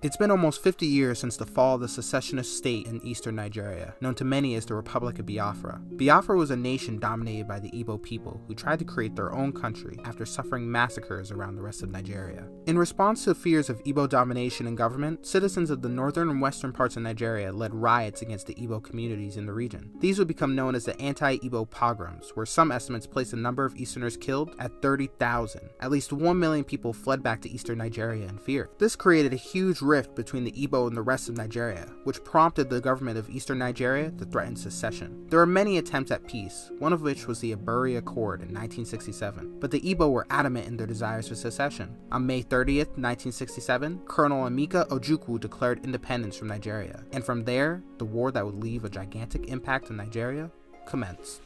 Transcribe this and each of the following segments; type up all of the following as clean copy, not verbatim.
It's been almost 50 years since the fall of the secessionist state in eastern Nigeria, known to many as the Republic of Biafra. Biafra was a nation dominated by the Igbo people who tried to create their own country after suffering massacres around the rest of Nigeria. In response to fears of Igbo domination in government, citizens of the northern and western parts of Nigeria led riots against the Igbo communities in the region. These would become known as the anti-Igbo pogroms, where some estimates place the number of Easterners killed at 30,000. At least 1 million people fled back to eastern Nigeria in fear. This created a huge rift between the Igbo and the rest of Nigeria, which prompted the government of eastern Nigeria to threaten secession. There were many attempts at peace, one of which was the Aburi Accord in 1967, but the Igbo were adamant in their desires for secession. On May 30th, 1967, Colonel Emeka Ojukwu declared independence from Nigeria, and from there, the war that would leave a gigantic impact on Nigeria commenced.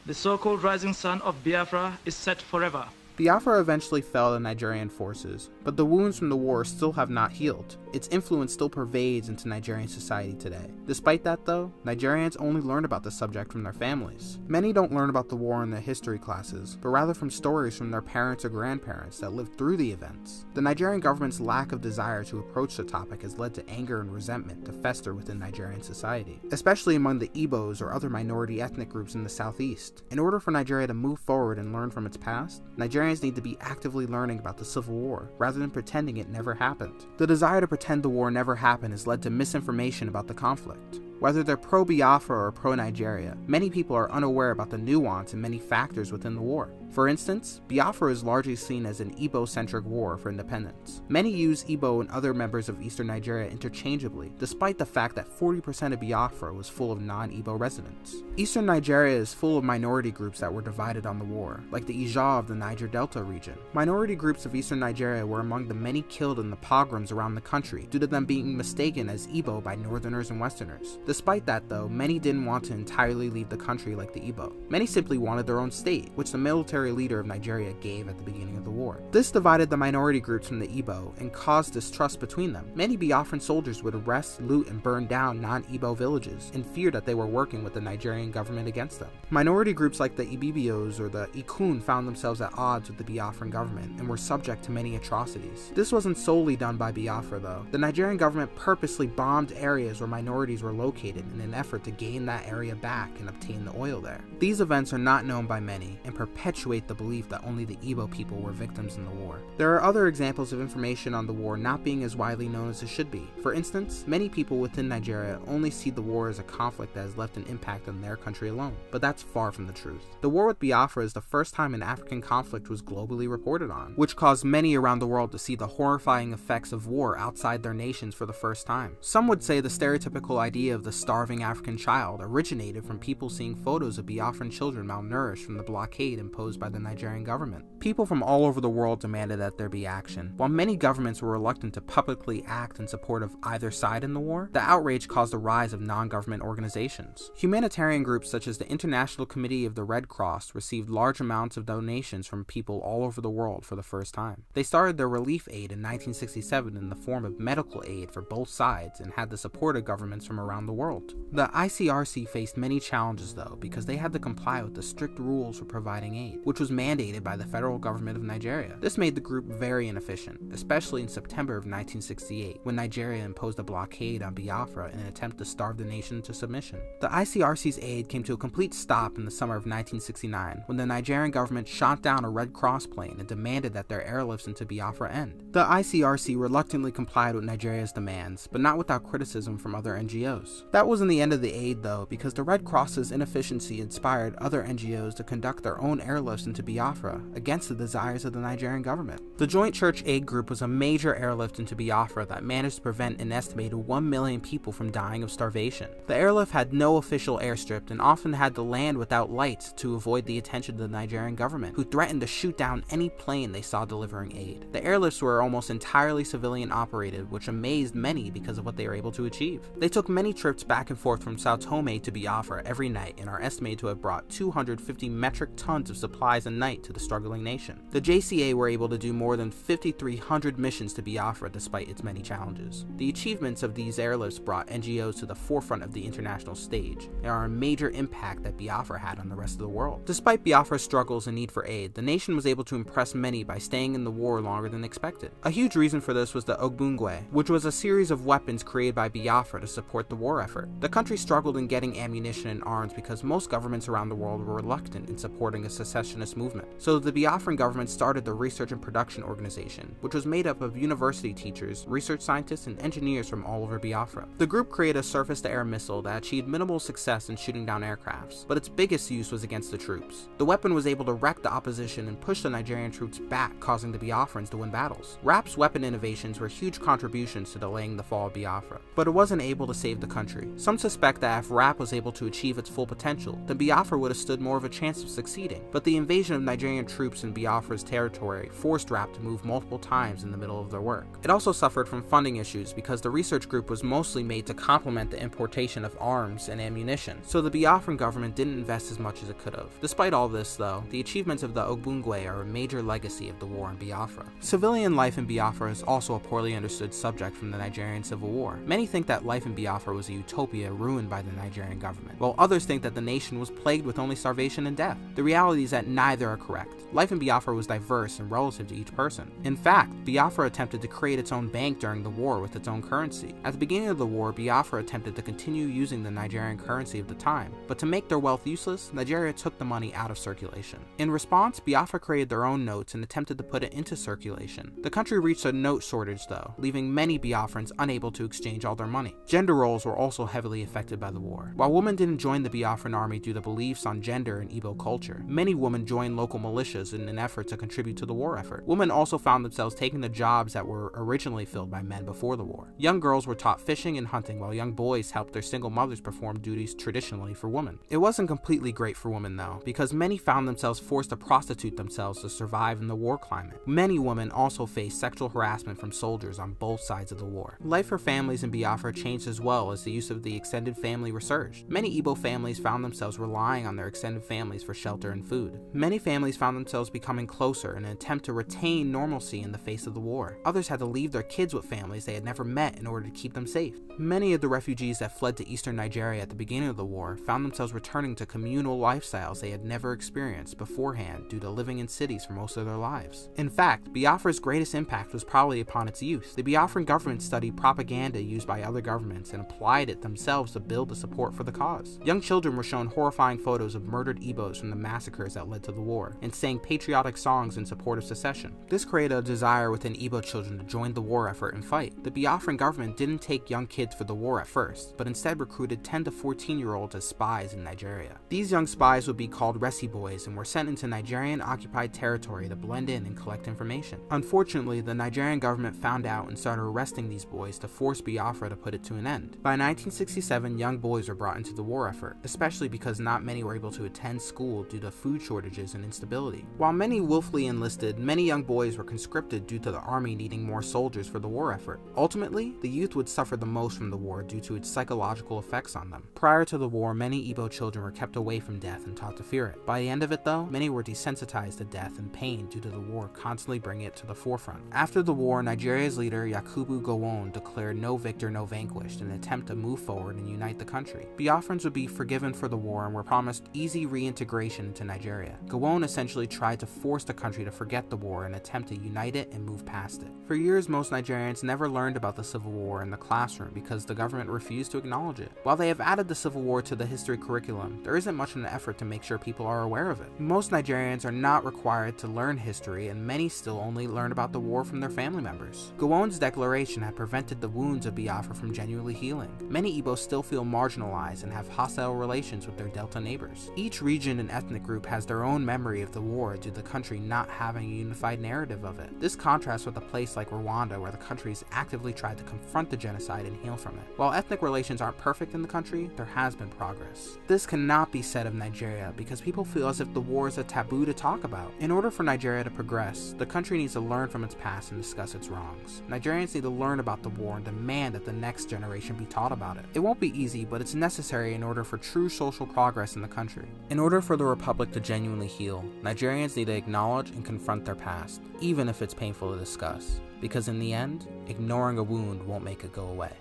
The so-called rising sun of Biafra is set forever. Biafra eventually fell to Nigerian forces, but the wounds from the war still have not healed. Its influence still pervades into Nigerian society today. Despite that though, Nigerians only learn about the subject from their families. Many don't learn about the war in their history classes, but rather from stories from their parents or grandparents that lived through the events. The Nigerian government's lack of desire to approach the topic has led to anger and resentment to fester within Nigerian society, especially among the Igbos or other minority ethnic groups in the southeast. In order for Nigeria to move forward and learn from its past, Nigerians need to be actively learning about the Civil War, rather than pretending it never happened. The desire to pretend the war never happened has led to misinformation about the conflict. Whether they're pro-Biafra or pro-Nigeria, many people are unaware about the nuance and many factors within the war. For instance, Biafra is largely seen as an Igbo-centric war for independence. Many use Igbo and other members of eastern Nigeria interchangeably, despite the fact that 40% of Biafra was full of non-Igbo residents. Eastern Nigeria is full of minority groups that were divided on the war, like the Ija of the Niger Delta region. Minority groups of eastern Nigeria were among the many killed in the pogroms around the country due to them being mistaken as Igbo by northerners and westerners. Despite that though, many didn't want to entirely leave the country like the Igbo. Many simply wanted their own state, which the military leader of Nigeria gave at the beginning of the war. This divided the minority groups from the Igbo and caused distrust between them. Many Biafran soldiers would arrest, loot, and burn down non-Igbo villages in fear that they were working with the Nigerian government against them. Minority groups like the Ibibios or the Ikun found themselves at odds with the Biafran government and were subject to many atrocities. This wasn't solely done by Biafra though. The Nigerian government purposely bombed areas where minorities were located in an effort to gain that area back and obtain the oil there. These events are not known by many and perpetuate the belief that only the Igbo people were victims in the war. There are other examples of information on the war not being as widely known as it should be. For instance, many people within Nigeria only see the war as a conflict that has left an impact on their country alone, but that's far from the truth. The war with Biafra is the first time an African conflict was globally reported on, which caused many around the world to see the horrifying effects of war outside their nations for the first time. Some would say the stereotypical idea of the starving African child originated from people seeing photos of Biafran children malnourished from the blockade imposed by the Nigerian government. People from all over the world demanded that there be action. While many governments were reluctant to publicly act in support of either side in the war, the outrage caused a rise of non-government organizations. Humanitarian groups such as the International Committee of the Red Cross received large amounts of donations from people all over the world for the first time. They started their relief aid in 1967 in the form of medical aid for both sides and had the support of governments from around the world. The ICRC faced many challenges though, because they had to comply with the strict rules for providing aid, which was mandated by the federal government of Nigeria. This made the group very inefficient, especially in September of 1968, when Nigeria imposed a blockade on Biafra in an attempt to starve the nation into submission. The ICRC's aid came to a complete stop in the summer of 1969, when the Nigerian government shot down a Red Cross plane and demanded that their airlifts into Biafra end. The ICRC reluctantly complied with Nigeria's demands, but not without criticism from other NGOs. That wasn't the end of the aid though, because the Red Cross's inefficiency inspired other NGOs to conduct their own airlifts into Biafra against the desires of the Nigerian government. The Joint Church Aid Group was a major airlift into Biafra that managed to prevent an estimated 1 million people from dying of starvation. The airlift had no official airstrip and often had to land without lights to avoid the attention of the Nigerian government, who threatened to shoot down any plane they saw delivering aid. The airlifts were almost entirely civilian operated, which amazed many because of what they were able to achieve. They took many trips back and forth from Sao Tome to Biafra every night and are estimated to have brought 250 metric tons of supplies supplies at night to the struggling nation. The JCA were able to do more than 5,300 missions to Biafra despite its many challenges. The achievements of these airlifts brought NGOs to the forefront of the international stage and are a major impact that Biafra had on the rest of the world. Despite Biafra's struggles and need for aid, the nation was able to impress many by staying in the war longer than expected. A huge reason for this was the Ogbungwe, which was a series of weapons created by Biafra to support the war effort. The country struggled in getting ammunition and arms because most governments around the world were reluctant in supporting a secessionist movement. So the Biafran government started the Research and Production Organization, which was made up of university teachers, research scientists, and engineers from all over Biafra. The group created a surface-to-air missile that achieved minimal success in shooting down aircrafts, but its biggest use was against the troops. The weapon was able to wreck the opposition and push the Nigerian troops back, causing the Biafrans to win battles. RAP's weapon innovations were huge contributions to delaying the fall of Biafra, but it wasn't able to save the country. Some suspect that if RAP was able to achieve its full potential, then Biafra would have stood more of a chance of succeeding. But the invasion of Nigerian troops in Biafra's territory forced RAP to move multiple times in the middle of their work. It also suffered from funding issues because the research group was mostly made to complement the importation of arms and ammunition, so the Biafran government didn't invest as much as it could have. Despite all this though, the achievements of the Ogbungwe are a major legacy of the war in Biafra. Civilian life in Biafra is also a poorly understood subject from the Nigerian Civil War. Many think that life in Biafra was a utopia ruined by the Nigerian government, while others think that the nation was plagued with only starvation and death. The reality is that neither are correct. Life in Biafra was diverse and relative to each person. In fact, Biafra attempted to create its own bank during the war with its own currency. At the beginning of the war, Biafra attempted to continue using the Nigerian currency of the time, but to make their wealth useless, Nigeria took the money out of circulation. In response, Biafra created their own notes and attempted to put it into circulation. The country reached a note shortage though, leaving many Biafrans unable to exchange all their money. Gender roles were also heavily affected by the war. While women didn't join the Biafran army due to beliefs on gender and Igbo culture, many women joined local militias in an effort to contribute to the war effort. Women also found themselves taking the jobs that were originally filled by men before the war. Young girls were taught fishing and hunting, while young boys helped their single mothers perform duties traditionally for women. It wasn't completely great for women though, because many found themselves forced to prostitute themselves to survive in the war climate. Many women also faced sexual harassment from soldiers on both sides of the war. Life for families in Biafra changed as well as the use of the extended family resurged. Many Igbo families found themselves relying on their extended families for shelter and food. Many families found themselves becoming closer in an attempt to retain normalcy in the face of the war. Others had to leave their kids with families they had never met in order to keep them safe. Many of the refugees that fled to eastern Nigeria at the beginning of the war found themselves returning to communal lifestyles they had never experienced beforehand due to living in cities for most of their lives. In fact, Biafra's greatest impact was probably upon its youth. The Biafran government studied propaganda used by other governments and applied it themselves to build the support for the cause. Young children were shown horrifying photos of murdered Igbos from the massacres that led to the war, and sang patriotic songs in support of secession. This created a desire within Igbo children to join the war effort and fight. The Biafran government didn't take young kids for the war at first, but instead recruited 10 to 14-year-olds as spies in Nigeria. These young spies would be called Resi Boys and were sent into Nigerian occupied territory to blend in and collect information. Unfortunately, the Nigerian government found out and started arresting these boys to force Biafra to put it to an end. By 1967, young boys were brought into the war effort, especially because not many were able to attend school due to food shortages and instability. While many willfully enlisted, many young boys were conscripted due to the army needing more soldiers for the war effort. Ultimately, the youth would suffer the most from the war due to its psychological effects on them. Prior to the war, many Igbo children were kept away from death and taught to fear it. By the end of it though, many were desensitized to death and pain due to the war constantly bringing it to the forefront. After the war, Nigeria's leader Yakubu Gowon declared no victor, no vanquished in an attempt to move forward and unite the country. Biafrans would be forgiven for the war and were promised easy reintegration into Nigeria. Gowon essentially tried to force the country to forget the war and attempt to unite it and move past it. For years, most Nigerians never learned about the Civil War in the classroom because the government refused to acknowledge it. While they have added the Civil War to the history curriculum, there isn't much in an effort to make sure people are aware of it. Most Nigerians are not required to learn history, and many still only learn about the war from their family members. Gowon's declaration had prevented the wounds of Biafra from genuinely healing. Many Igbos still feel marginalized and have hostile relations with their Delta neighbors. Each region and ethnic group has their own memory of the war due to the country not having a unified narrative of it. This contrasts with a place like Rwanda, where the country's actively tried to confront the genocide and heal from it. While ethnic relations aren't perfect in the country, there has been progress. This cannot be said of Nigeria because people feel as if the war is a taboo to talk about. In order for Nigeria to progress, the country needs to learn from its past and discuss its wrongs. Nigerians need to learn about the war and demand that the next generation be taught about it. It won't be easy, but it's necessary in order for true social progress in the country. In order for the Republic to genuinely genuinely heal, Nigerians need to acknowledge and confront their past, even if it's painful to discuss, because in the end, ignoring a wound won't make it go away.